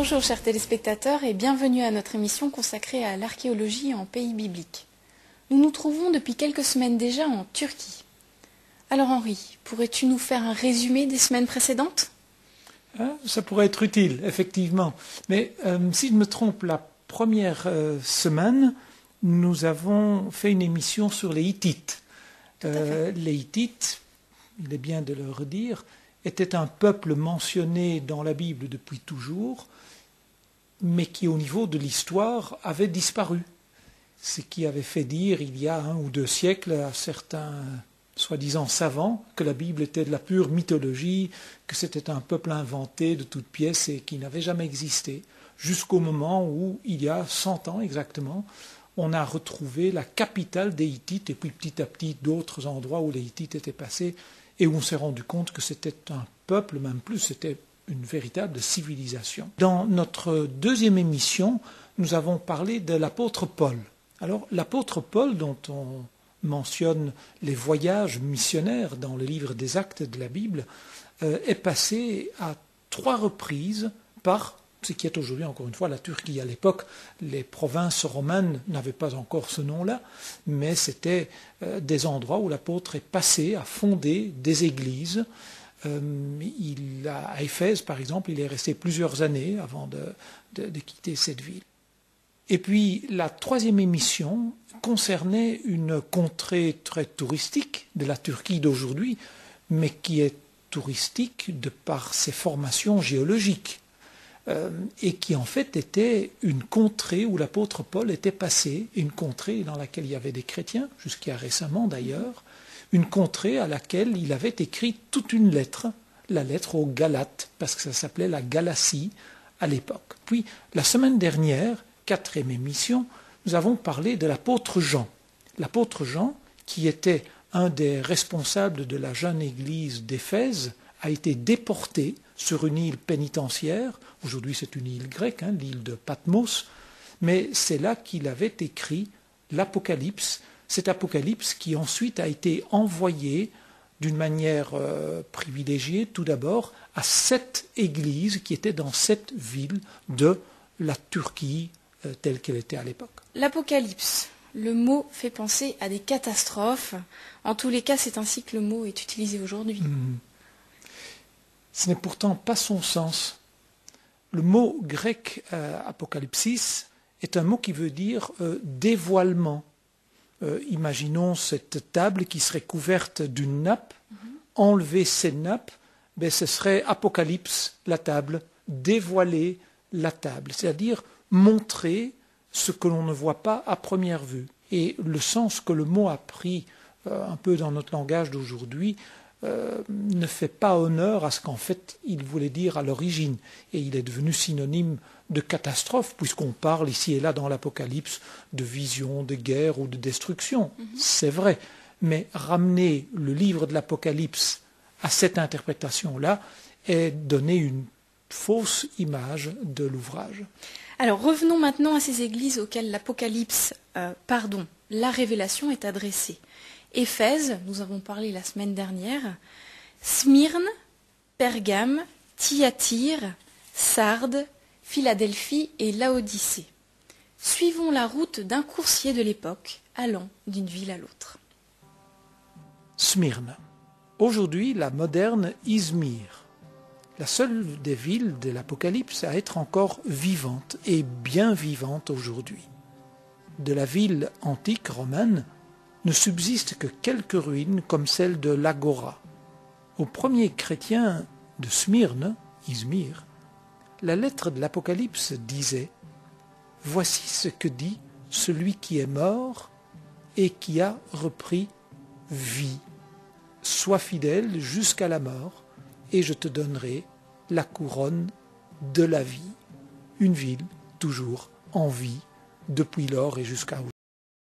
Bonjour chers téléspectateurs et bienvenue à notre émission consacrée à l'archéologie en pays biblique. Nous nous trouvons depuis quelques semaines déjà en Turquie. Alors Henri, pourrais-tu nous faire un résumé des semaines précédentes ? Ça pourrait être utile, effectivement. Mais si je me trompe, la première semaine, nous avons fait une émission sur les Hittites. Les Hittites, il est bien de le redire, étaient un peuple mentionné dans la Bible depuis toujours, mais qui au niveau de l'histoire avait disparu. Ce qui avait fait dire il y a 1 ou 2 siècles à certains soi-disant savants que la Bible était de la pure mythologie, que c'était un peuple inventé de toutes pièces et qui n'avait jamais existé, jusqu'au moment où, il y a 100 ans exactement, on a retrouvé la capitale des Hittites et puis petit à petit d'autres endroits où les Hittites étaient passés et où on s'est rendu compte que c'était un peuple, même plus, c'était une véritable civilisation. Dans notre deuxième émission, nous avons parlé de l'apôtre Paul. Alors, l'apôtre Paul, dont on mentionne les voyages missionnaires dans le livre des Actes de la Bible, est passé à 3 reprises par ce qui est aujourd'hui, encore une fois, la Turquie. À l'époque, les provinces romaines n'avaient pas encore ce nom-là, mais c'était des endroits où l'apôtre est passé à fonder des églises. À Éphèse, par exemple, il est resté plusieurs années avant de quitter cette ville. Et puis, la 3e émission concernait une contrée très touristique de la Turquie d'aujourd'hui, mais qui est touristique de par ses formations géologiques, et qui en fait était une contrée où l'apôtre Paul était passé, une contrée dans laquelle il y avait des chrétiens, jusqu'à récemment d'ailleurs, une contrée à laquelle il avait écrit toute une lettre, la lettre aux Galates, parce que ça s'appelait la Galatie à l'époque. Puis, la semaine dernière, 4e émission, nous avons parlé de l'apôtre Jean. L'apôtre Jean, qui était un des responsables de la jeune église d'Éphèse, a été déporté sur une île pénitentiaire. Aujourd'hui, c'est une île grecque, l'île de Patmos, mais c'est là qu'il avait écrit l'Apocalypse, cet Apocalypse qui ensuite a été envoyé d'une manière privilégiée, tout d'abord, à 7 églises qui étaient dans 7 villes de la Turquie telle qu'elle était à l'époque. L'Apocalypse, le mot fait penser à des catastrophes. En tous les cas, c'est ainsi que le mot est utilisé aujourd'hui. Ce n'est pourtant pas son sens. Le mot grec apocalypsis est un mot qui veut dire dévoilement. Imaginons cette table qui serait couverte d'une nappe. Enlever ces nappes, ce serait apocalypse, la table, dévoiler la table, c'est-à-dire montrer ce que l'on ne voit pas à première vue. Et le sens que le mot a pris un peu dans notre langage d'aujourd'hui ne fait pas honneur à ce qu'en fait il voulait dire à l'origine. Et il est devenu synonyme de catastrophe, puisqu'on parle ici et là dans l'Apocalypse de vision, de guerre ou de destruction. C'est vrai. Mais ramener le livre de l'Apocalypse à cette interprétation-là est donner une fausse image de l'ouvrage. Alors revenons maintenant à ces églises auxquelles la révélation est adressée. Éphèse, nous avons parlé la semaine dernière, Smyrne, Pergame, Thyatire, Sardes, Philadelphie et Laodicée. Suivons la route d'un coursier de l'époque, allant d'une ville à l'autre. Smyrne. Aujourd'hui, la moderne Izmir. La seule des villes de l'Apocalypse à être encore vivante et bien vivante aujourd'hui. De la ville antique romaine ne subsistent que quelques ruines comme celle de l'Agora. Aux premiers chrétiens de Smyrne, Izmir, la lettre de l'Apocalypse disait « Voici ce que dit celui qui est mort et qui a repris vie. Sois fidèle jusqu'à la mort, et je te donnerai la couronne de la vie. » Une ville toujours en vie depuis lors et jusqu'à aujourd'hui.